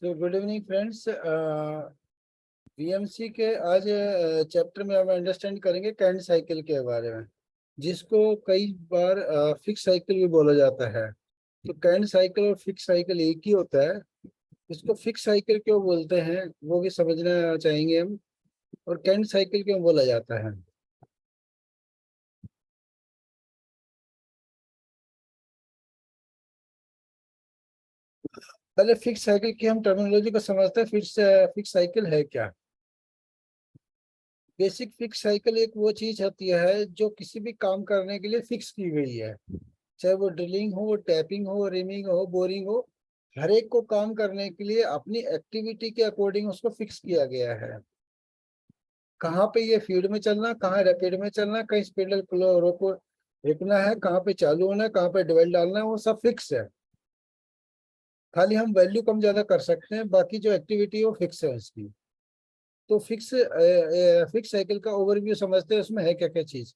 So good evening friends. BMC के आज chapter में हम अंडरस्टैंड करेंगे कैंट साइकिल के बारे में, जिसको कई बार फिक्स साइकिल भी बोला जाता है। तो कैंट साइकिल और फिक्स साइकिल एक ही होता है। इसको फिक्स साइकिल क्यों बोलते हैं वो भी समझना चाहेंगे हम, और कैंट साइकिल क्यों बोला जाता है। पहले फिक्स साइकिल की हम टर्मिनोलॉजी को समझते हैं। फिक्स फिक्स साइकिल है क्या। बेसिक फिक्स साइकिल एक वो चीज होती है जो किसी भी काम करने के लिए फिक्स की गई है, चाहे वो ड्रिलिंग हो, टैपिंग हो, रिमिंग हो, बोरिंग हो। हर एक को काम करने के लिए अपनी एक्टिविटी के अकॉर्डिंग उसको फिक्स किया गया है। कहाँ पे ये फीड में चलना, कहाँ रैपिड में चलना, कहीं स्पिंडल रोको रुकना है, कहाँ पे चालू होना है, कहाँ पे डबल डालना है, वो सब फिक्स है। खाली हम वैल्यू कम ज्यादा कर सकते हैं, बाकी जो एक्टिविटी है वो फिक्स है उसकी। तो फिक्स साइकिल का ओवरव्यू समझते हैं, उसमें है क्या क्या चीज।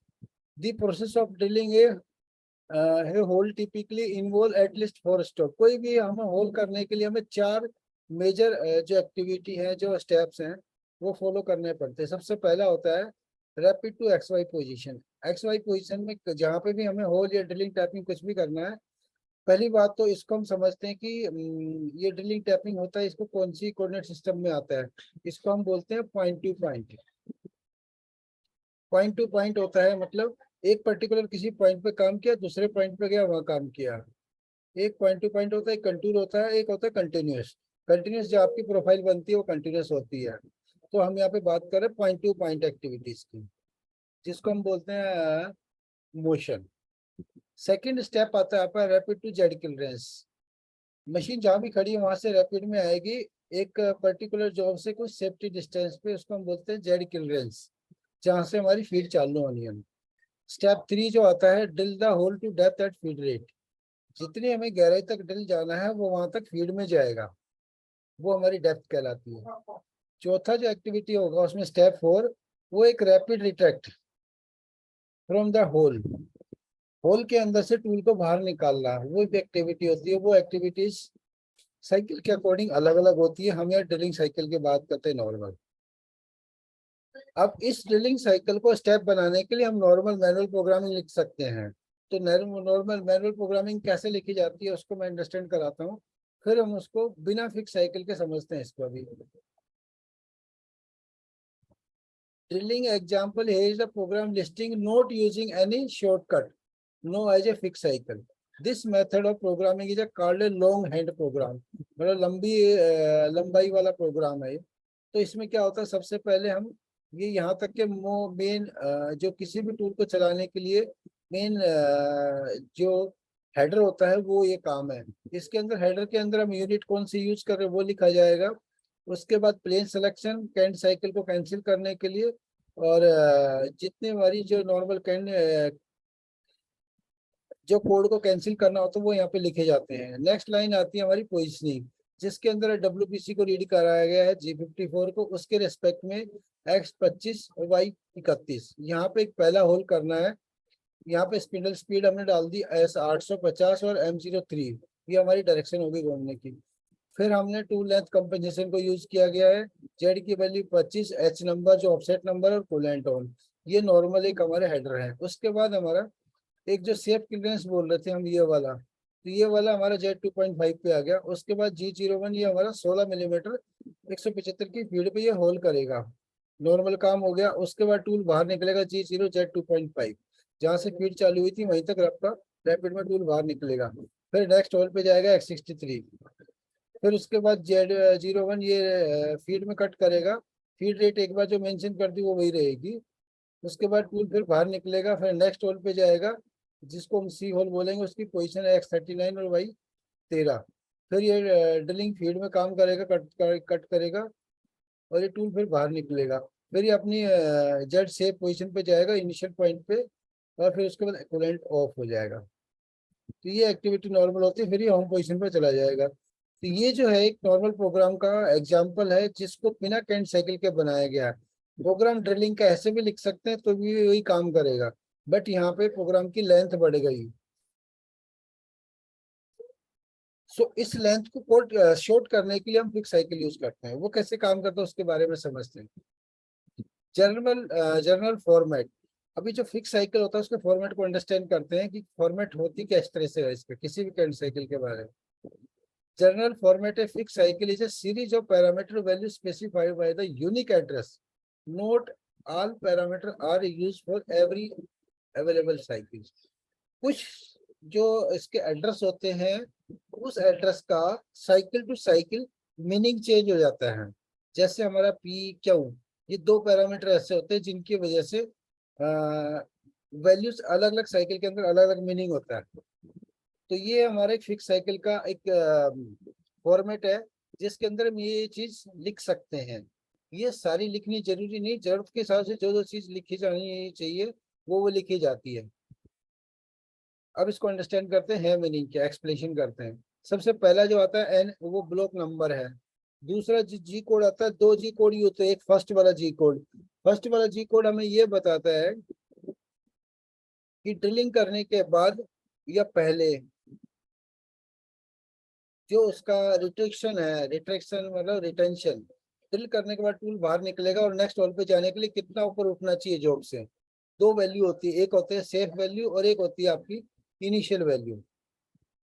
द प्रोसेस ऑफ ड्रिलिंग है hole typically involve at least 4 step. कोई भी हमें होल करने के लिए हमें 4 मेजर जो एक्टिविटी है, जो स्टेप्स हैं, वो फॉलो करने पड़ते हैं। सबसे पहला होता है rapid to X Y position. X Y position में जहाँ पे भी हमें होल या ड्रिलिंग टैपिंग कुछ भी करना है, पहली बात तो इसको हम समझते हैं कि ये ड्रिलिंग टैपिंग होता है, इसको कौन सी कोऑर्डिनेट सिस्टम में आता है। इसको हम बोलते हैं point two point. Point two point होता है मतलब एक पर्टिकुलर किसी पॉइंट पे काम किया, दूसरे पॉइंट पे गया, वहां काम किया। एक पॉइंट टू पॉइंट होता है, एक कंटूर होता है, एक होता है कंटिन्यूस। कंटिन्यूस जो आपकी प्रोफाइल बनती है वो कंटिन्यूस होती है। तो हम यहाँ पे बात कर रहे हैं पॉइंट टू पॉइंट एक्टिविटीज की, जिसको हम बोलते हैं मोशन। सेकेंड स्टेप आता है आपका rapid to Z clearance. Machine जहाँ भी खड़ी है वहां से रैपिड में आएगी एक पर्टिकुलर जॉब से कुछ सेफ्टी डिस्टेंस पे, उसको हम बोलते हैं जेड क्लियरेंस, जहाँ से हमारी फीड चालू होनी है। स्टेप 3 जो आता है drill the hole to depth at feed rate. जितनी हमें गहराई तक ड्रिल जाना है वो वहां तक फीड में जाएगा, वो हमारी डेप्थ कहलाती है। चौथा जो एक्टिविटी होगा उसमें स्टेप 4, वो एक rapid retract from the hole. Hole के अंदर से टूल को बाहर निकालना, वो एक एक्टिविटी होती है। वो एक्टिविटीज साइकिल के अकॉर्डिंग अलग अलग होती है। हम यहाँ ड्रिलिंग साइकिल की बात करते हैं नॉर्मल। अब इस ड्रिलिंग साइकिल को स्टेप बनाने के लिए हम नॉर्मल मैनुअल प्रोग्रामिंग लिख सकते हैं। तो नॉर्मल मैनुअल प्रोग्रामिंग कैसे लिखी जाती है उसको मैं अंडरस्टैंड कराता हूँ, फिर हम उसको बिना फिक्स साइकिल के समझते हैं इसको अभी। Drilling example is the program listing not using any shortcut, no as a fixed cycle. This method of programming is a called a long hand program, मतलब लंबाई वाला प्रोग्राम है ये। तो इसमें क्या होता है, सबसे पहले हम ये यहाँ तक के मेन जो किसी भी टूल को चलाने के लिए मेन जो हेडर होता है वो ये काम है। इसके अंदर हेडर के अंदर हम यूनिट कौन सी यूज कर रहे हैं वो लिखा जाएगा। उसके बाद प्लेन सिलेक्शन कैंट साइकिल को कैंसिल करने के लिए, और जितने हमारी जो नॉर्मल कैंट जो कोड को कैंसिल करना होता है वो यहाँ पे लिखे जाते हैं। नेक्स्ट लाइन आती है हमारी पोजिशनिंग, जिसके अंदर डब्ल्यूपीसी को रीड कराया गया है G54 को, उसके रेस्पेक्ट में X25 और Y31। यहाँ पे एक पहला होल करना है। यहाँ पे स्पिंडल स्पीड हमने डाल दी S850 और M03, ये हमारी डायरेक्शन होगी घूमने की। फिर हमने टू लेंथ कंपेंसेशन को यूज किया गया है। जेड की वैल्यू 25, H नंबर जो ऑफसेट नंबर और कूलेंट ऑन, ये नॉर्मल एक हमारे हेडर है। उसके बाद हमारा एक जो सेफ क्लियरेंस बोल रहे थे हम, ये वाला, तो ये वाला हमारा जेड 2.5 पे आ गया। उसके बाद G01, ये हमारा 16 मिलीमीटर 175 की फीड पे ये होल करेगा, नॉर्मल काम हो गया। उसके बाद टूल बाहर निकलेगा G0 Z 2.5, जहाँ से फीड चालू हुई थी वहीं तक आपका रैपिड में टूल बाहर निकलेगा। फिर नेक्स्ट होल पे जाएगा X63। फिर उसके बाद Z01 ये फीड में कट करेगा। फीड रेट एक बार जो मेंशन कर दी वो वही रहेगी। उसके बाद टूल फिर बाहर निकलेगा, फिर नेक्स्ट होल पे जाएगा जिसको हम सी होल बोलेंगे। उसकी पोजीशन है X39 और Y13। फिर ये ड्रिलिंग फीड में काम करेगा, कट करेगा, और ये टूल फिर बाहर निकलेगा। फिर ये अपनी जेड सेफ पोजीशन पे जाएगा इनिशियल पॉइंट पे, और फिर उसके बाद कूलेंट ऑफ हो जाएगा। तो ये एक्टिविटी नॉर्मल होती है, फिर ये होम पोजीशन पे चला जाएगा। तो ये जो है एक नॉर्मल प्रोग्राम का एग्जांपल है जिसको बिना कैंट साइकिल के बनाया गया है। प्रोग्राम ड्रिलिंग का ऐसे भी लिख सकते हैं तो भी वही काम करेगा, बट यहाँ पे प्रोग्राम की लेंथ बढ़ गई। सो इस लेंथ को कोड शॉर्ट करने के लिए हम फिक्स साइकिल यूज करते हैं। वो कैसे काम करता है उसके बारे में समझते हैं। General format. अभी जो फिक्स साइकिल होता है उसके फॉर्मेट को अंडरस्टैंड करते हैं कि फॉर्मेट होती किस तरह से है, इस पे किसी भी करंट साइकिल के बारे में। General format a fix cycle is a series of parameter values specified by the unique address. Note all parameter are used for every available cycle. कुछ जो इसके एड्रेस होते हैं उस एड्रेस का cycle to cycle meaning change हो जाता है। जैसे हमारा पी क्यू, ये दो पैरामीटर ऐसे होते हैं जिनकी वजह से वैल्यूज अलग अलग साइकिल के अंदर अलग अलग मीनिंग होता है। तो ये हमारा एक फिक्स साइकिल का एक फॉर्मेट है जिसके अंदर हम ये चीज लिख सकते हैं। ये सारी लिखनी जरूरी नहीं, जरूरत के हिसाब से जो जो चीज लिखी जानी चाहिए वो लिखी जाती है। अब इसको अंडरस्टैंड करते हैं मीनिंग क्या, एक्सप्लेनेशन करते हैं। सबसे पहला जो आता है एन, वो ब्लॉक नंबर है। दूसरा जी कोड आता है, दो जी कोड ही होते हैं। एक फर्स्ट वाला जी कोड, फर्स्ट वाला जी कोड हमें ये बताता है कि ड्रिलिंग करने के बाद या पहले जो उसका रिट्रैक्शन है, रिट्रैक्शन मतलब रिटेंशन, ड्रिल करने के बाद टूल बाहर निकलेगा और नेक्स्ट होल पे जाने के लिए कितना ऊपर उठना चाहिए जॉब से। दो वैल्यू होती है, एक होती है सेफ वैल्यू और एक होती है आपकी इनिशियल वैल्यू,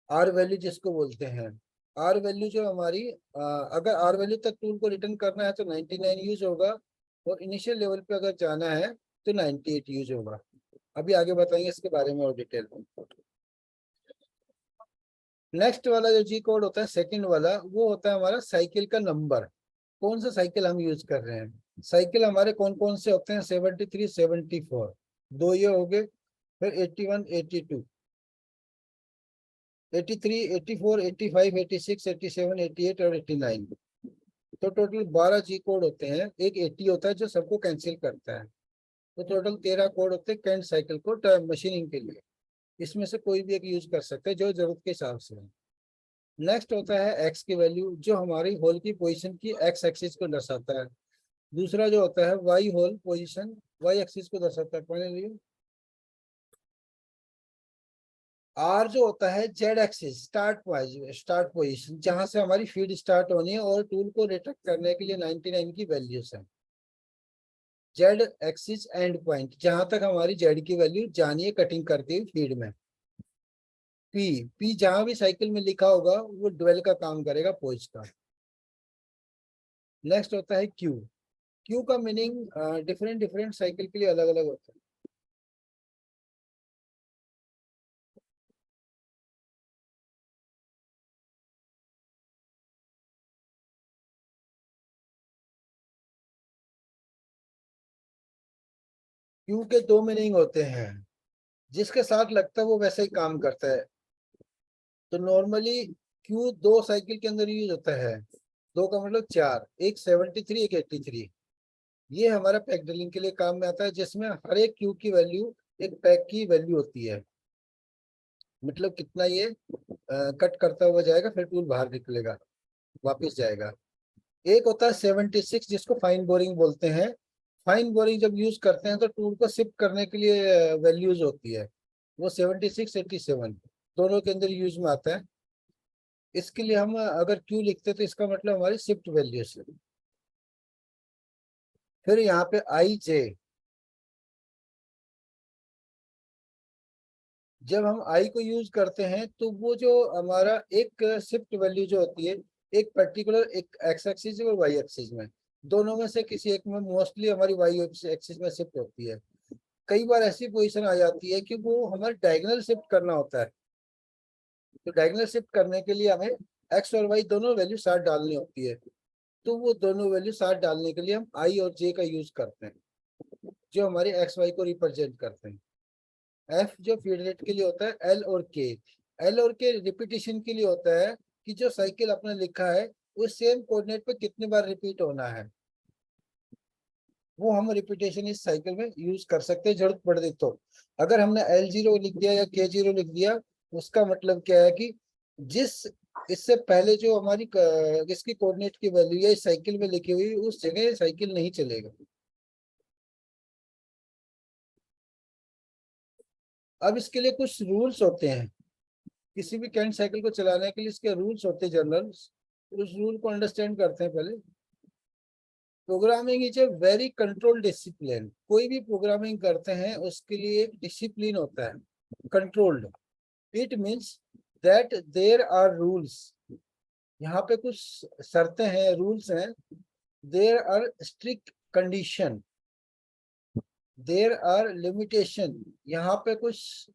आर वैल्यू जिसको बोलते हैं। आर वैल्यू जो हमारी अगर आर वैल्यू तक टूल को रिटर्न करना है तो 99 यूज होगा, और इनिशियल लेवल पे अगर जाना है तो 98 यूज होगा। अभी आगे बताएंगे इसके बारे में और डिटेल में। नेक्स्ट वाला जो जी कोड होता है सेकंड वाला, वो होता है हमारा साइकिल का नंबर। कौन सा साइकिल हम यूज कर रहे हैं। साइकिल हमारे कौन कौन से होते हैं, 73 74, दो ये हो गए। फिर 81 82, 83 84 85 86 87 88 और 89। तो टोटल 12 जी कोड होते हैं। एक 80 होता है जो सबको कैंसिल करता है। तो टोटल 13 कोड होते हैं कैंट साइकिल को मशीनिंग के लिए। इसमें से कोई भी एक यूज कर सकते हैं जो जरूरत के हिसाब से है। नेक्स्ट होता है एक्स की वैल्यू, जो हमारी होल की पोजीशन की एक्स एक्सिस को दर्शाता है। दूसरा जो होता है Y hole position, Y axis को दर्शाता है। फाइनली आर जो होता है जेड एक्सिस, स्टार्ट पोजीशन, जहां से हमारी फीड स्टार्ट होनी है और टूल को रिट्रैक्ट करने के लिए 99 की वैल्यूज है। जेड एक्सिस एंड पॉइंट, जहां तक हमारी जेड की वैल्यू जानी है कटिंग करती हुई फीड में। पी, पी जहां भी साइकिल में लिखा होगा वो ड्वेल का काम करेगा, पोज का। नेक्स्ट होता है क्यू। क्यू का मीनिंग डिफरेंट डिफरेंट साइकिल के लिए अलग अलग होता है। क्यू के दो मीनिंग होते हैं, जिसके साथ लगता है वो वैसे ही काम करता है। तो नॉर्मली क्यू दो साइकिल के अंदर यूज होता है। दो का मतलब चार, एक 73 एक 83। ये हमारा पैक ड्रिलिंग के लिए काम में आता है, जिसमें हर एक क्यू की वैल्यू एक पैक की वैल्यू होती है। मतलब कितना ये कट करता हुआ जाएगा, फिर टूल बाहर निकलेगा, वापस जाएगा। एक होता है 76 जिसको फाइन बोरिंग बोलते हैं। फाइन बोरिंग जब यूज करते हैं तो टूल को शिफ्ट करने के लिए वैल्यूज होती है। वो 76 87 दोनों के अंदर यूज में आता है। इसके लिए हम अगर क्यू लिखते तो इसका मतलब हमारी शिफ्ट वैल्यू से। फिर यहाँ पे आई जे, जब हम आई को यूज करते हैं तो वो जो हमारा एक शिफ्ट वैल्यू जो होती है, एक पर्टिकुलर एक एक्स एक्सिस और वाई एक्सिस में, दोनों में से किसी एक में, मोस्टली हमारी वाई एक्सिस में शिफ्ट होती है। कई बार ऐसी पोजीशन आ जाती है कि वो हमें डायगोनल शिफ्ट करना होता है। तो डायगोनल शिफ्ट करने के लिए हमें एक्स और वाई दोनों वैल्यू साथ डालनी होती है। तो वो दोनों वैल्यू साथ डालने के लिए हम आई और जे का यूज करते हैं, जो हमारे एक्स वाई को रिप्रेजेंट करते हैं। एफ जो फीड रेट के लिए होता है, एल और के, एल और के रिपीटिशन के लिए होता है कि जो साइकिल आपने लिखा है वो सेम कोऑर्डिनेट पे कितनी बार रिपीट होना है। वो हम रिपीटेशन इस साइकिल में यूज कर सकते हैं जरूरत पड़ती तो। अगर हमने L0 लिख दिया या K0 लिख दिया, उसका मतलब क्या है कि जिस इससे पहले जो हमारी इसकी कोऑर्डिनेट की वैल्यू है इस साइकिल में लिखी हुई, उस जगह ये साइकिल नहीं चलेगा। अब इसके लिए कुछ रूल्स होते हैं किसी भी कैंट साइकिल को चलाने के लिए इसके रूल्स होते हैं जनरल, उस रूल को अंडरस्टैंड करते हैं पहले। Programming is a very control discipline, कोई भी प्रोग्रामिंग करते हैं उसके लिए एक डिसिप्लिन होता है, controlled. It means that there are rules, यहाँ पे कुछ शर्तें हैं, रूल्स हैं। There are strict condition, there are limitation, यहाँ पे कुछ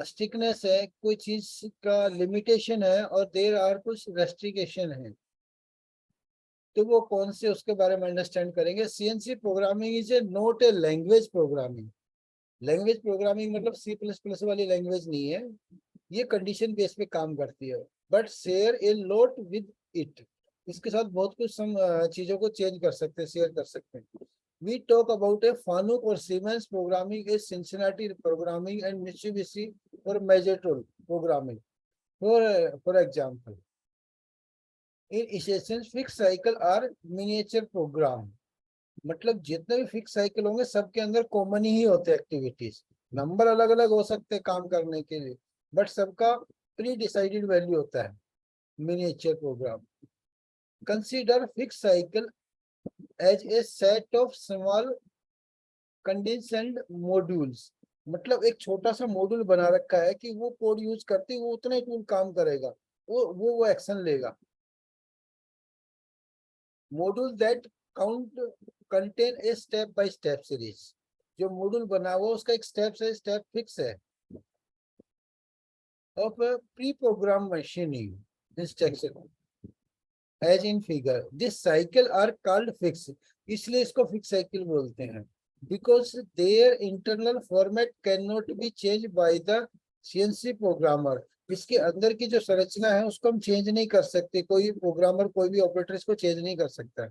स्ट्रिक्टनेस है, कोई चीज का लिमिटेशन है, और देयर आर कुछ रेस्ट्रिक्शन है। तो वो कौन से, उसके बारे में अंडरस्टैंड करेंगे। CNC programming is a not a language programming. Language programming मतलब सी प्लस प्लस वाली लैंग्वेज नहीं है, ये कंडीशन बेस पे काम करती है, but share a lot with it, इसके साथ बहुत कुछ चीजों को चेंज कर सकते हैं, शेयर कर सकते हैं। We talk about a Fanuc और Siemens programming, a Cincinnati programming and Mitsubishi और Mazatrol programming for example. In essential fix cycle are miniature program, मतलब जितने भी फिक्स साइकिल होंगे सबके अंदर कॉमन ही होते हैं एक्टिविटीज। नंबर अलग अलग हो सकते हैं काम करने के लिए, बट सबका प्री डिसाइडेड वैल्यू होता है। Miniature program. Consider fix cycle as a set of small condensed modules, मतलब एक छोटा सा मॉड्यूल बना रखा है कि वो कोड यूज करते वो उतना ही टूल काम करेगा, वो एक्शन लेगा। Module that count contain a step by step series, जो मॉड्यूल बना हुआ उसका एक स्टेप फिक्स है। Of pre program machining instruction as in figure, this cycle are called fix, इसलिए इसको फिक्स साइकिल बोलते हैं। Because their internal format can not be change by the CNC programmer, इसके अंदर की जो संरचना है उसको हम चेंज नहीं कर सकते, कोई प्रोग्रामर कोई भी ऑपरेटर इसको चेंज नहीं कर सकता।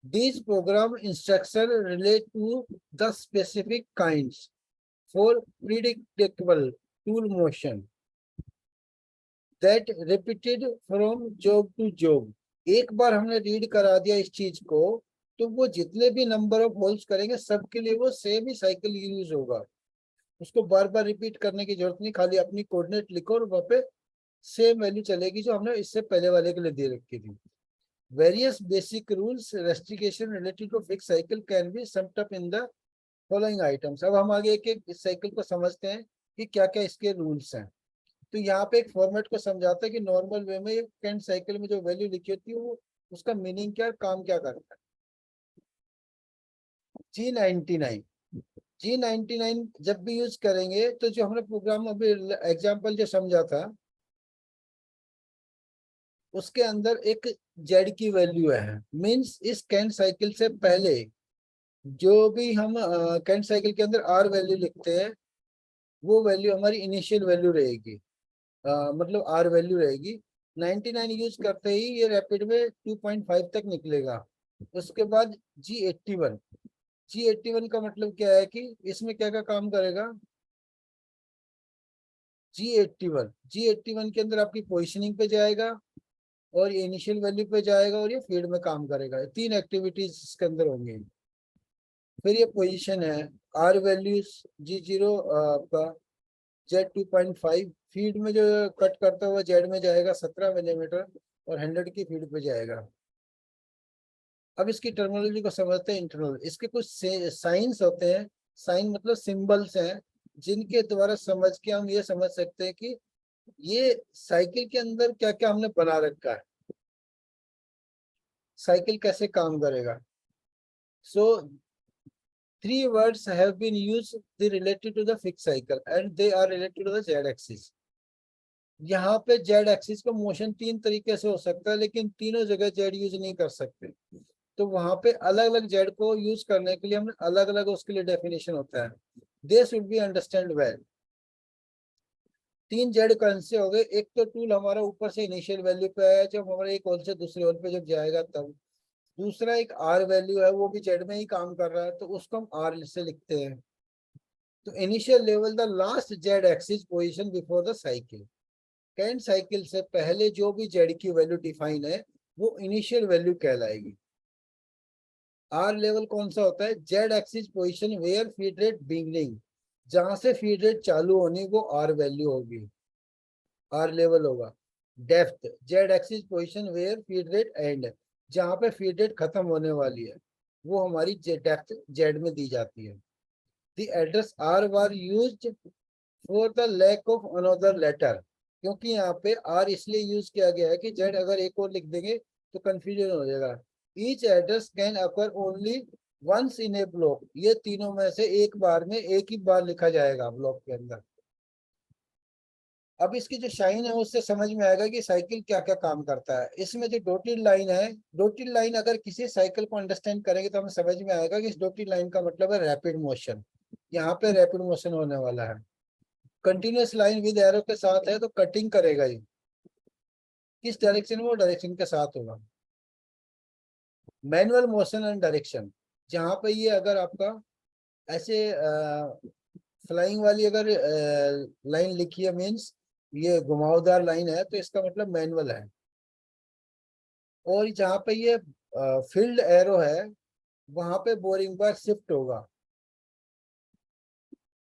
These program instructions relate to the specific kinds for predictable tool motion that repeated from job to job। एक बार हमने रीड करा दिया इस चीज को, तो वो जितने भी नंबर ऑफ होल्स करेंगे सबके लिए वो सेम ही साइकिल यूज होगा, उसको बार बार रिपीट करने की जरूरत नहीं, खाली अपनी कोऑर्डिनेट लिखो और वहाँ पे सेम वैल्यू चलेगी जो हमने इससे पहले वाले के लिए दे रखी थी। Various basic rules restriction related to fixed cycle can be summed up in the following items। अब हम आगे एक एक साइकिल को समझते हैं कि क्या क्या इसके रूल्स हैं। तो यहाँ पे एक फॉर्मेट को समझाता है कि नॉर्मल वे में कैंट साइकिल में जो वैल्यू लिखी होती है वो उसका मीनिंग क्या, काम क्या करता है। G99, G99 जब भी यूज करेंगे तो जो हमने प्रोग्राम अभी एग्जाम्पल जो समझा था उसके अंदर एक जेड की वैल्यू है, मीन्स इस कैंट साइकिल से पहले जो भी हम कैंट साइकिल के अंदर आर वैल्यू लिखते हैं वो वैल्यू हमारी इनिशियल वैल्यू रहेगी, मतलब आर वैल्यू रहेगी। 99 यूज करते ही ये रैपिड में 2.5 तक निकलेगा। उसके बाद G81, G81 का मतलब क्या है कि इसमें क्या क्या काम करेगा। G81 के अंदर आपकी पोजिशनिंग पे जाएगा और ये इनिशियल वैल्यू पे जाएगा और ये फील्ड में काम करेगा, तीन एक्टिविटीज इसके अंदर होंगी। फिर ये पोजीशन है, आर वैल्यूज G0 आपका Z2.5, फीड में जो कट करता हुआ जेड में जाएगा 17 मिलीमीटर और 100 की फीड पे जाएगा। अब इसकी टर्मिनोलॉजी को समझते हैं। इंटरनल, इसके कुछ साइंस होते हैं, साइन मतलब सिंबल्स हैं जिनके द्वारा समझ के हम ये समझ सकते हैं कि ये साइकिल के अंदर क्या क्या हमने बना रखा है, साइकिल कैसे काम करेगा। सो three words have been used, they related to the fixed cycle and they are related to the z axis। यहाँ पे जेड एक्सिस का मोशन तीन तरीके से हो सकता है, लेकिन तीनों जगह जेड यूज नहीं कर सकते, तो वहां पे अलग अलग जेड को यूज करने के लिए हमें अलग अलग उसके लिए डेफिनेशन होता है। They should be understand well. तीन जेड कौन से हो गए, एक तो टूल हमारा ऊपर से इनिशियल वैल्यू पे आया जब हमारा एक होल से दूसरे होल पे जब जाएगा तब। दूसरा एक आर वैल्यू है, वो भी जेड में ही काम कर रहा है तो उसको हम आर से लिखते हैं। तो initial level the last Z axis position before the cycle, can't cycle से पहले जो भी जेड की वैल्यू डिफाइन है वो इनिशियल वैल्यू कहलाएगी। आर लेवल कौन सा होता है, Z axis position where feed rate beginning, जहां से फीड रेट चालू होनी वो आर वैल्यू होगी। आर लेवल होगा। Depth Z axis position where feed rate end, जहाँ पे फीड रेट खत्म होने वाली है वो हमारी डेप्थ जेड में दी जाती है। The address R were used for the lack of another letter, क्योंकि यहाँ पे आर इसलिए यूज किया गया है कि जेड अगर एक और लिख देंगे तो कंफ्यूजन हो जाएगा। Each address can occur only once in a block, ये तीनों में से एक बार में एक ही बार लिखा जाएगा ब्लॉक के अंदर। अब इसकी जो शाइन है उससे समझ में आएगा कि साइकिल क्या क्या काम करता है। इसमें जो डॉटेड लाइन है, डॉटेड लाइन अगर किसी साइकिल को अंडरस्टैंड करेंगे तो हमें समझ में आएगा कि इस डॉटेड लाइन का मतलब है रैपिड मोशन, यहाँ पे रैपिड मोशन होने वाला है। कंटिन्यूअस लाइन विद एरो के साथ है तो कटिंग करेगा ये, किस डायरेक्शन में, वो डायरेक्शन के साथ होगा। मैनुअल मोशन एंड डायरेक्शन, जहाँ पे ये अगर आपका ऐसे फ्लाइंग वाली अगर लाइन लिखी है, मीन्स ये घुमावदार लाइन है, तो इसका मतलब मैनुअल है। और जहाँ पे ये फील्ड एरो है वहां पे बोरिंग बार शिफ्ट होगा।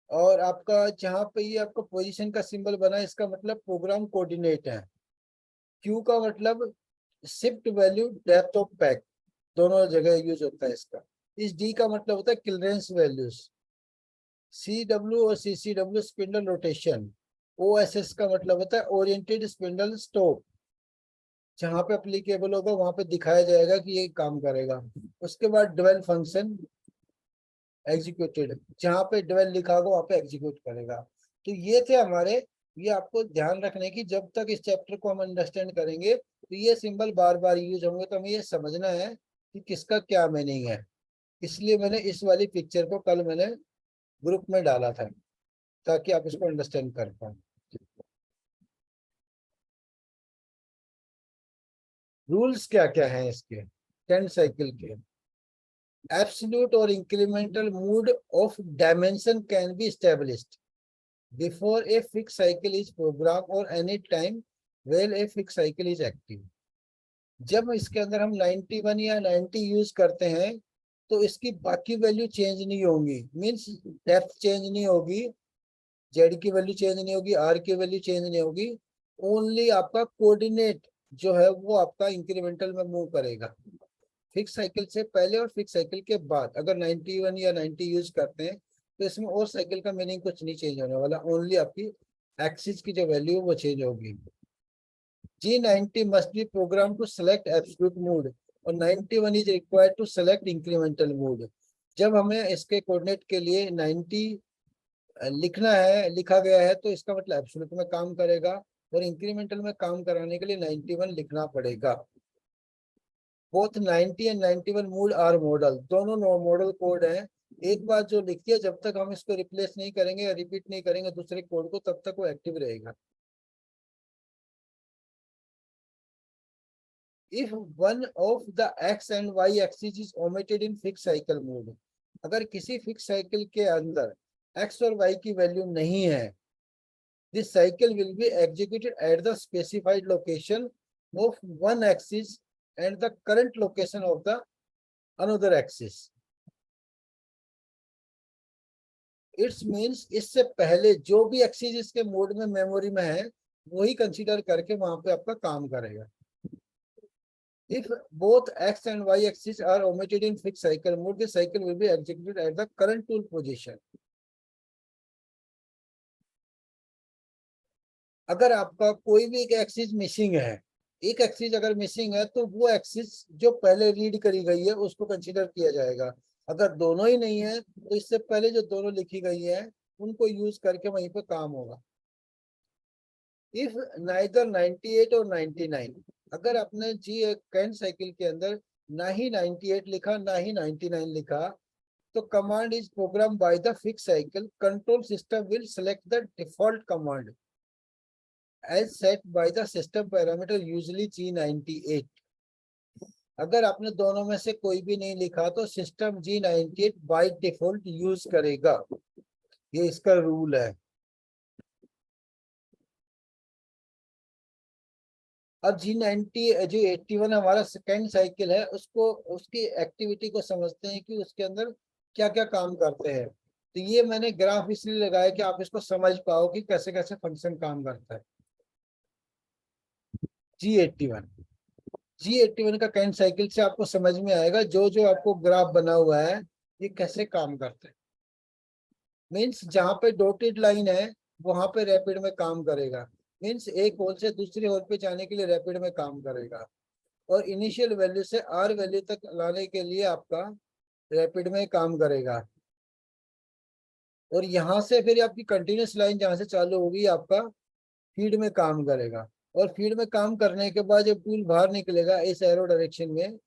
और आपका जहाँ पे ये आपका पोजीशन का सिंबल बना है इसका मतलब प्रोग्राम कोऑर्डिनेट है। क्यू का मतलब shift value depth of pack, दोनों जगह यूज होता है इसका। इस डी का मतलब होता है क्लियरेंस वैल्यूज। सी डब्ल्यू और C C W spindle rotation. O S S का मतलब होता है ओरिएंटेड स्पिंडल स्टॉप, जहाँ पे अप्लीकेबल होगा वहां पे दिखाया जाएगा कि ये काम करेगा। उसके बाद डुअल फंक्शन एग्जीक्यूटेड, जहाँ पे डुअल लिखा होगा वहां पे एग्जीक्यूट करेगा। तो ये थे हमारे, ये आपको ध्यान रखने की, जब तक इस चैप्टर को हम अंडरस्टैंड करेंगे तो ये सिंबल बार बार यूज होंगे, तो हमें ये समझना है कि किसका क्या मीनिंग है। इसलिए मैंने इस वाली पिक्चर को कल मैंने ग्रुप में डाला था ताकि आप इसको अंडरस्टैंड कर पाए। रूल्स क्या क्या हैं इसके टेन साइकिल के। एब्सोल्यूट और incremental mode of dimension can be established before a fixed cycle is programmed or any time while a fixed cycle is active। जब इसके अंदर हम 91 या 90 यूज करते हैं तो इसकी बाकी वैल्यू चेंज नहीं होंगी, मींस डेप्थ चेंज नहीं होगी, जेड की वैल्यू चेंज नहीं होगी, आर की वैल्यू चेंज नहीं होगी। ओनली आपका कोऑर्डिनेट जो है वो आपका इंक्रीमेंटल में मूव करेगा। फिक्स साइकिल से पहले और फिक्स साइकिल के बाद अगर 91 या 90 यूज करते हैं तो इसमें और साइकिल का मीनिंग कुछ नहीं चेंज होने वाला, ओनली आपकी एक्सिस की जो वैल्यू है वो चेंज होगी। G90 must be programmed to select absolute mode और 91 is required to select incremental mode। जब हमें इसके कोऑर्डिनेट के लिए 90 लिखना है, लिखा गया है, तो इसका मतलब एब्सोल्यूट में काम करेगा और इंक्रीमेंटल में काम कराने के लिए 91 लिखना पड़ेगा। Both 90 and 91 mode are modal, दोनों मॉडल कोड हैं। एक बार जो लिखती है जब तक हम इसको रिप्लेस नहीं करेंगे या रिपीट नहीं करेंगे दूसरे कोड को तब तक वो एक्टिव रहेगा। If one of the x and y axis is omitted in fixed cycle mode, अगर किसी फिक्स साइकिल के अंदर x और y की वैल्यू नहीं है, this cycle will be executed at the specified location of one axis and the current location of the another axis। It's means इससे पहले जो भी एक्सिस इसके मोड में मेमोरी में है वही कंसीडर करके वहां पे आपका काम करेगा। If both x and y axis are omitted in fixed cycle mode, the cycle will be executed at the current tool position। अगर आपका कोई भी एक एक्सिस मिसिंग है, एक एक्सिस अगर मिसिंग है तो वो एक्सिस जो पहले रीड करी गई है उसको कंसीडर किया जाएगा। अगर दोनों ही नहीं है तो इससे पहले जो दोनों लिखी गई है उनको यूज करके वहीं पे काम होगा। इफ नाइदर 98 और 99, अगर आपने जी कैंट साइकिल के अंदर ना ही 98 लिखा ना ही 99 लिखा, तो command is program by the fix cycle, control system will select the default command as set by the system parameter usually G98। अगर आपने दोनों में से कोई भी नहीं लिखा तो system G98 by default use करेगा, ये इसका रूल है। अब G90 जो 81 हमारा सेकेंड साइकिल है उसको, उसकी एक्टिविटी को समझते हैं कि उसके अंदर क्या क्या काम करते हैं। तो ये मैंने ग्राफ इसलिए लगाया कि आप इसको समझ पाओ कि कैसे कैसे फंक्शन काम करता है। G81। G81 का करंट साइकिल से आपको समझ में आएगा जो जो आपको ग्राफ बना हुआ है ये कैसे काम करता है। मीन्स जहाँ पे डॉटेड लाइन है वहां पे रैपिड में काम करेगा। मीन्स एक होल से दूसरे होल पे जाने के लिए रैपिड में काम करेगा। और इनिशियल वैल्यू से आर वैल्यू तक लाने के लिए आपका रैपिड में काम करेगा। और यहाँ से फिर आपकी कंटिन्यूस लाइन जहाँ से चालू होगी आपका फीड में काम करेगा। और फीड में काम करने के बाद जब टूल बाहर निकलेगा इस एरो डायरेक्शन में,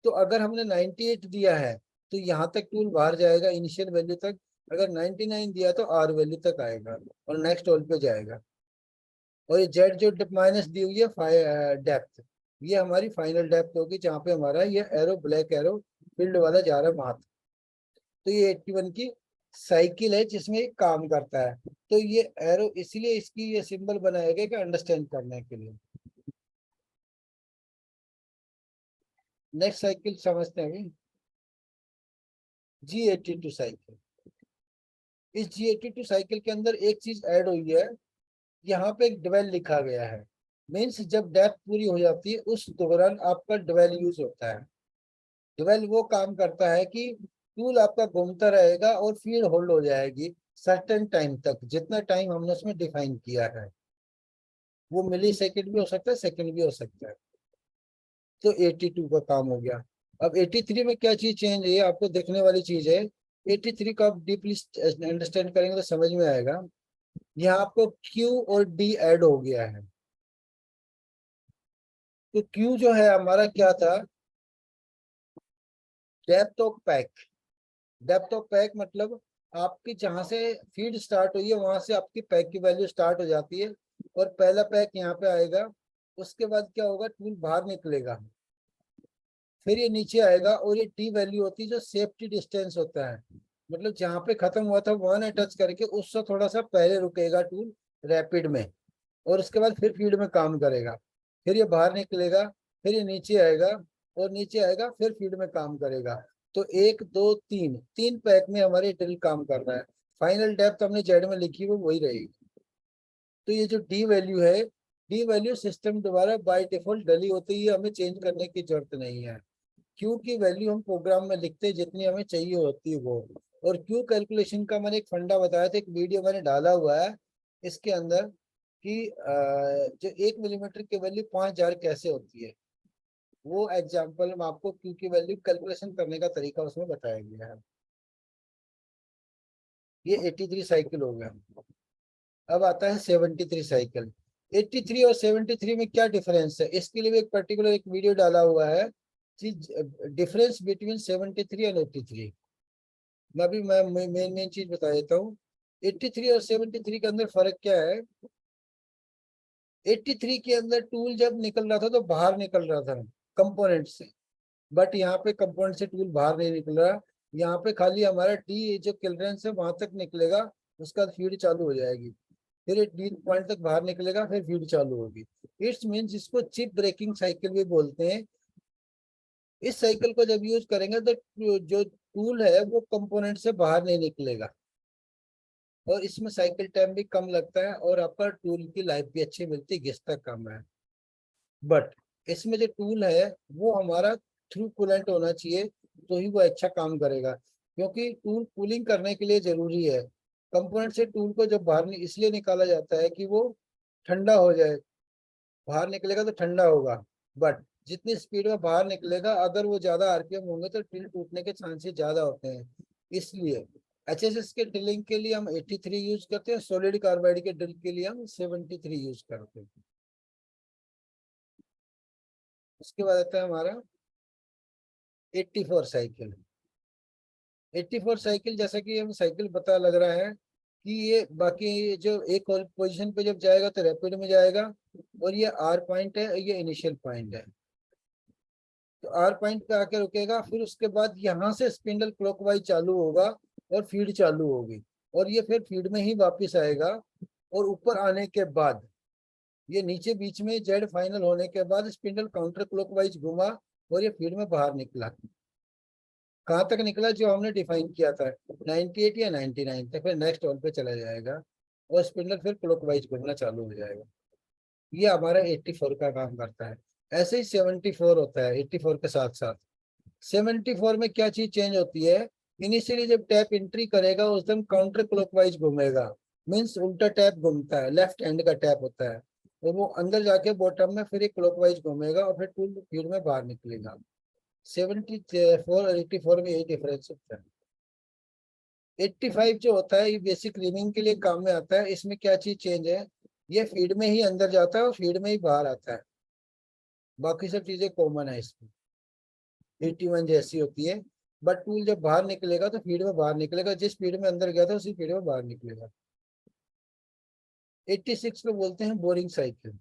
तो अगर हमने 98 दिया है तो यहाँ तक टूल बाहर जाएगा इनिशियल वैल्यू तक। अगर 99 दिया तो आर वैल्यू तक आएगा और नेक्स्ट होल पे जाएगा। और ये जेड जो माइनस दी हुई है डेप्थ, ये हमारी फाइनल डेप्थ होगी जहाँ पे हमारा ये एरो ब्लैक एरो फील्ड वाला जा रहा है वहां तक। तो ये 81 की साइकिल है जिसमें ये काम करता है। तो ये एरो इसलिए इसकी ये सिंबल बनाया गया कि अंडरस्टैंड करने के लिए। नेक्स्ट साइकिल समझते हैं अभी, G82 साइकिल। इस G82 साइकिल के अंदर एक चीज ऐड हुई है, यहाँ पे एक ड्वेल लिखा गया है। मीन्स जब डेप्थ पूरी हो जाती है उस दौरान आपका ड्वेल यूज होता है। ड्वेल वो काम करता है कि टूल आपका घूमता रहेगा और फीड होल्ड हो जाएगी सर्टेन टाइम तक, जितना टाइम हमने उसमें डिफाइन किया है। वो मिली सेकेंड भी हो सकता है, सेकेंड भी हो सकता है। तो 82 का काम हो गया। अब 83 में क्या चीज चेंज है आपको देखने वाली चीज है। 83 का आप डीपली अंडरस्टैंड करेंगे तो समझ में आएगा। यहाँ आपको Q और D ऐड हो गया है। तो Q जो है हमारा क्या था, depth of pack. Depth of pack मतलब आपकी जहां से फीड स्टार्ट हुई है वहां से आपकी पैक की वैल्यू स्टार्ट हो जाती है। और पहला पैक यहाँ पे आएगा। उसके बाद क्या होगा, टूल बाहर निकलेगा, फिर ये नीचे आएगा और ये टी वैल्यू होती है जो सेफ्टी डिस्टेंस होता है। मतलब जहाँ पे खत्म हुआ था वहां ने टच करके उससे थोड़ा सा पहले रुकेगा टूल रैपिड में। और उसके बाद फिर फीड में काम करेगा। फिर ये बाहर निकलेगा, फिर ये नीचे आएगा और नीचे आएगा फिर फीड में काम करेगा। तो एक दो तीन, तीन पैक में हमारे ड्रिल काम कर रहा है। फाइनल डेप्थ हमने जेड में लिखी वो वही रहेगी। तो ये जो डी वैल्यू है, डी वैल्यू सिस्टम द्वारा बाय डिफॉल्ट डली होती है, हमें चेंज करने की जरूरत नहीं है। क्यू की वैल्यू हम प्रोग्राम में लिखते हैं जितनी हमें चाहिए होती है वो। और क्यू कैलकुलेशन का मैंने एक फंडा बताया था, एक वीडियो मैंने डाला हुआ है इसके अंदर कि जो 1 मिलीमीटर की वैल्यू 5000 कैसे होती है, वो एग्जाम्पल में आपको क्यू की वैल्यू कैलकुलेशन करने का तरीका उसमें बताया गया है। ये 83 साइकिल हो गया। अब आता है 73 साइकिल। 83 और 73 में क्या डिफरेंस है, इसके लिए भी एक पर्टिकुलर एक वीडियो डाला हुआ है कि डिफरेंस बिटवीन 73 एंड 83। मैं अभी मैं मेन मेन चीज बता देता हूँ। 83 और 73 के अंदर फर्क क्या है। 83 के अंदर टूल जब निकल रहा था तो बाहर निकल रहा था कंपोनेंट से। बट यहाँ पे कंपाउंड से टूल बाहर नहीं निकल रहा। यहाँ पे खाली हमारा डी जो क्लियरेंस है वहां तक निकलेगा, उसका फीड चालू हो जाएगी। फिर डी पॉइंट तक बाहर निकलेगा, फिर फीड चालू होगी। इट्स मीन जिसको चिप ब्रेकिंग साइकिल भी बोलते हैं। इस साइकिल को जब यूज करेंगे तो जो टूल है वो कंपोनेंट से बाहर नहीं निकलेगा। और इसमें साइकिल टाइम भी कम लगता है और आपका टूल की लाइफ भी अच्छी मिलती है, घिसता कम है। बट इसमें जो टूल है वो हमारा थ्रू कूलेंट होना चाहिए, तो ही वो अच्छा काम करेगा। क्योंकि टूल कूलिंग करने के लिए जरूरी है। कंपोनेंट से टूल को जब बाहर इसलिए निकाला जाता है कि वो ठंडा हो जाए। बाहर निकलेगा तो ठंडा होगा। बट जितनी स्पीड में बाहर निकलेगा अगर वो ज्यादा आरपीएम होंगे तो ड्रिल टूटने के चांसेस ज्यादा होते हैं। इसलिए एचएसएस के ड्रिलिंग के लिए हम 83 यूज करते हैं, सॉलिड कार्बाइड के ड्रिल के लिए हम 73 यूज करते हैं। उसके बाद आता है हमारा 84 साइकिल। 84 साइकिल जैसा कि हमें साइकिल पता लग रहा है कि ये बाकी जो एक और पोजीशन पे जब जाएगा तो रैपिड में जाएगा। और ये आर पॉइंट है, ये इनिशियल पॉइंट है। तो आर पॉइंट पे आके रुकेगा, फिर उसके बाद यहाँ से स्पिंडल क्लॉकवाइज चालू होगा और फीड चालू होगी। और ये फिर फीड में ही वापस आएगा। और ऊपर आने के बाद ये नीचे बीच में जेड फाइनल होने के बाद स्पिंडल काउंटर क्लॉकवाइज घुमा और ये फीड में बाहर निकला। कहाँ तक निकला जो हमने डिफाइन किया था, 98 या 99 तक, फिर नेक्स्ट ऑल पे चला जाएगा और स्पिंडल फिर क्लॉकवाइज घूमना चालू हो जाएगा। ये हमारा 84 का काम करता है। ऐसे ही 74 होता है 84 के साथ साथ। 74 में क्या चीज चेंज होती है, इनिशियली जब टैप एंट्री करेगा उस टाइम काउंटर क्लॉकवाइज घूमेगा, मीन्स उल्टा टैप घूमता है, लेफ्ट हैंड का टैप होता है, तो वो अंदर जाके बॉटम में फिर एक क्लॉकवाइज घूमेगा और फिर टूल फीड में बाहर निकलेगा। 74 और 84 में यही डिफरेंस होता है। 85 जो होता है ये बेसिक रिमिंग के लिए काम में आता है। इसमें क्या चीज चेंज है, ये फीड में ही अंदर जाता है और फीड में ही बाहर आता है, बाकी सब चीजें कॉमन है इसमें। 81 जैसी होती है, बट टूल जब बाहर निकलेगा तो फीड में बाहर निकलेगा, जिस फीड में अंदर गया था उसी फीड में बाहर निकलेगा। 86 को बोलते हैं बोरिंग साइकिल।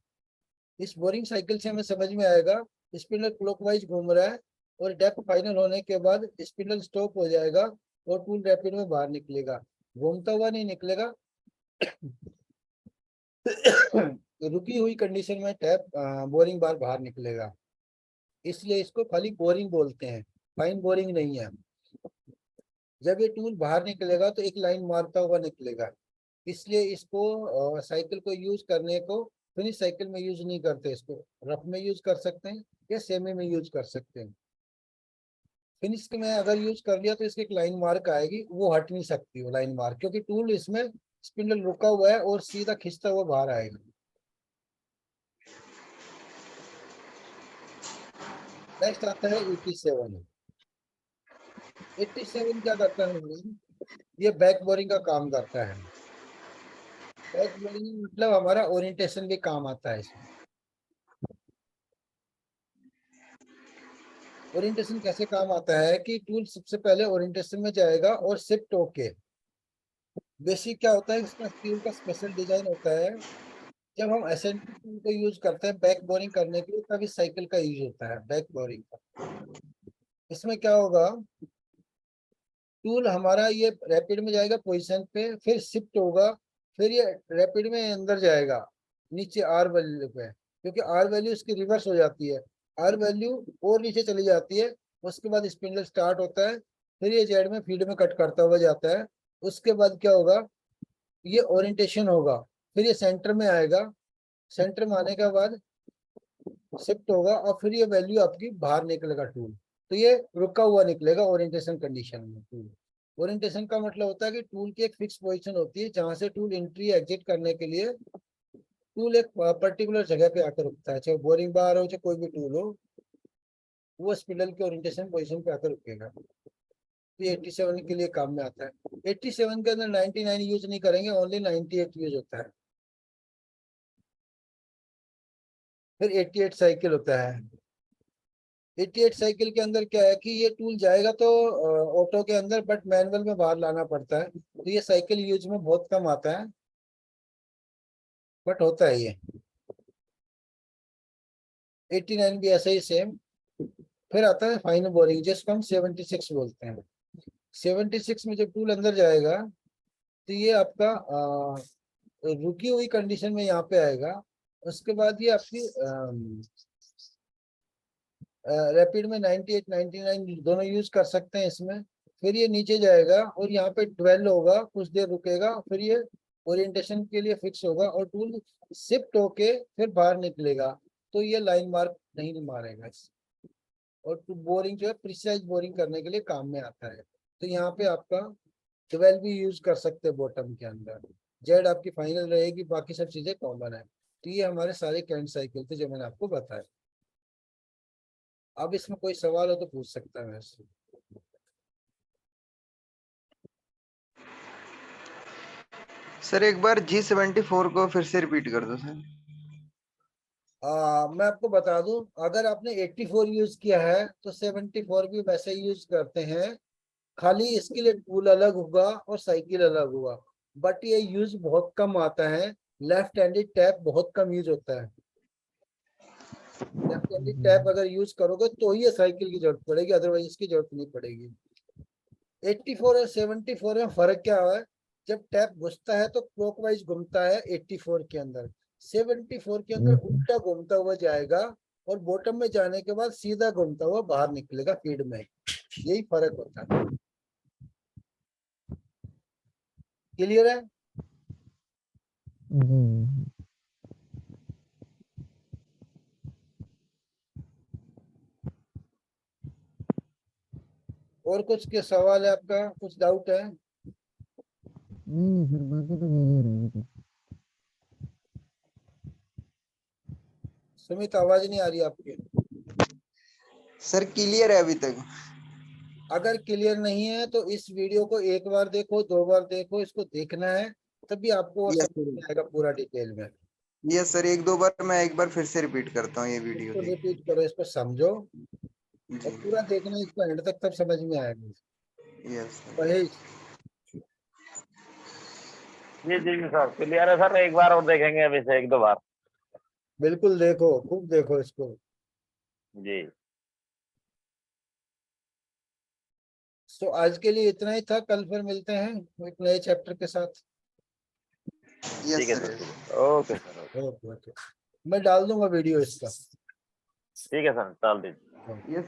इस बोरिंग साइकिल से हमें समझ में आएगा स्पिंडल क्लॉकवाइज घूम रहा है और डेप्थ फाइनल होने के बाद स्पिंडल स्टॉप हो जाएगा और टूल रैपिड में बाहर निकलेगा, घूमता हुआ नहीं निकलेगा। रुकी हुई कंडीशन में टैप बोरिंग बार बाहर निकलेगा, इसलिए इसको खाली बोरिंग बोलते हैं, फाइन बोरिंग नहीं है। जब ये टूल बाहर निकलेगा तो एक लाइन मारता हुआ निकलेगा, इसलिए इसको साइकिल को यूज करने को फिनिश साइकिल में यूज नहीं करते, इसको रफ में यूज कर सकते हैं या सेमी में यूज कर सकते हैं। फिनिश में अगर यूज कर लिया तो इसकी एक लाइन मार्क आएगी, वो हट नहीं सकती वो लाइन मार्क, क्योंकि टूल इसमें स्पिंडल रुका हुआ है और सीधा खींचता हुआ बाहर आएगा। नेक्स्ट आता है 87। 87 क्या करता है, ये बैक बोरिंग का काम करता है। बैक बोरिंग मतलब हमारा ओरिएंटेशन भी काम आता है इसमें। ओरिएंटेशन कैसे काम आता है कि टूल सबसे पहले ओरिएंटेशन में जाएगा और शिफ्ट होके, बेसिक क्या होता है इसका टूल का स्पेशल डिजाइन होता है। जब हम एसेंट्रिक टूल को यूज करते हैं बैक बोरिंग करने के लिए तब इस साइकिल का यूज होता है बैक बोरिंग का। इसमें क्या होगा, टूल हमारा ये रैपिड में जाएगा पोजीशन पे, फिर शिफ्ट होगा, फिर ये रैपिड में अंदर जाएगा नीचे आर वैल्यू पे, क्योंकि आर वैल्यू इसकी रिवर्स हो जाती है, आर वैल्यू और नीचे चली जाती है। उसके बाद स्पिंडल स्टार्ट होता है, फिर ये जेड में फीड में कट करता हुआ जाता है। उसके बाद क्या होगा, ये ओरिएंटेशन होगा, फिर ये सेंटर में आएगा, सेंटर में आने के बाद शिफ्ट होगा और फिर ये वैल्यू आपकी बाहर निकलेगा टूल, तो ये रुका हुआ निकलेगा ओरिएंटेशन कंडीशन में टूल। ओरिएंटेशन का मतलब होता है कि टूल की एक फिक्स पोजीशन होती है जहां से टूल एंट्री एग्जिट करने के लिए टूल एक पर्टिकुलर जगह पे आकर रुकता है, चाहे बोरिंग बार हो चाहे कोई भी टूल हो, वो स्पिंडल के ओरिएंटेशन पोजीशन पे आकर रुकेगा। तो ये 87 के लिए काम में आता है। 87 के अंदर 99 यूज नहीं करेंगे, ओनली 98 यूज होता है। फिर 88 साइकिल होता है। 88 साइकिल के अंदर क्या है कि ये टूल जाएगा तो ऑटो के अंदर, बट मैनुअल में बाहर लाना पड़ता है, तो ये साइकिल यूज में बहुत कम आता है, बट होता है ये। 89 भी ऐसा ही सेम। फिर आता है फाइनल बोरिंग जिसको हम 76 बोलते हैं। 76 में जब टूल अंदर जाएगा तो ये आपका रुकी हुई कंडीशन में यहाँ पे आएगा। उसके बाद ये आपकी रैपिड में 98 99 दोनों यूज कर सकते हैं इसमें। फिर ये नीचे जाएगा और यहाँ पे 12 होगा, कुछ देर रुकेगा, फिर ये ओरिएंटेशन के लिए फिक्स होगा और टूल शिफ्ट होके फिर बाहर निकलेगा, तो ये लाइन मार्क नहीं मारेगा और बोरिंग जो है प्रिसाइज बोरिंग करने के लिए काम में आता है। तो यहाँ पे आपका 12 भी यूज कर सकते हैं बॉटम के अंदर, जेड आपकी फाइनल रहेगी, बाकी सब चीजें कॉमन है। तो ये हमारे सारे कैंट साइकिल थे जो मैंने आपको बताया। अब इसमें कोई सवाल हो तो पूछ सकता है मेरे से। सर एक बार G74 को फिर से रिपीट कर दो सर। मैं आपको बता दूं, अगर आपने 84 यूज किया है तो 74 भी वैसे यूज करते हैं, खाली इसके लिए टूल अलग होगा और साइकिल अलग होगा, बट ये यूज बहुत कम आता है। लेफ्ट हैंडेड टैप बहुत कम यूज होता है। लेफ्ट हैंडेड टैप अगर यूज करोगे तो ही ये साइकिल की जरूरत पड़ेगी, अदरवाइज इसकी जरूरत नहीं पड़ेगी। 84 और 74 में फर्क क्या है, जब टैप घुसता है तो क्लॉकवाइज घूमता है 84 के अंदर, 74 के अंदर उल्टा घूमता हुआ जाएगा और बॉटम में जाने के बाद सीधा घूमता हुआ बाहर निकलेगा फीड में। यही फर्क होता है। क्लियर है? और कुछ के सवाल है आपका, कुछ डाउट है? नहीं सर, बाकी तो यही रहेगा। सुमित, आवाज नहीं आ रही आपकी। सर क्लियर है अभी तक। अगर क्लियर नहीं है तो इस वीडियो को एक बार देखो, 2 बार देखो, इसको देखना है, तभी आपको और यस समझ में आएगा पूरा डिटेल में। यस सर, एक दो बार मैं एक बार फिर से रिपीट करता हूँ ये वीडियो इसको देख। रिपीट करो, इसको समझो और जी पूरा देखना, इसको एंड तक, तब समझ में आएगा। Yes sir. महेश, जी जी जी सर, क्लियर है सर। एक बार और देखेंगे अभी से, 1-2 बार। बिल्कुल देखो, खूब देखो इसको। जी तो आज के लिए इतना ही था, कल फिर मिलते हैं एक नए चैप्टर के साथ। यस ठीक है सर सर, यस। ठीक है। Okay sir, okay. Okay okay, मैं डाल दूंगा वीडियो इसका। ठीक है सर, डाल दीजिए। हाँ। यस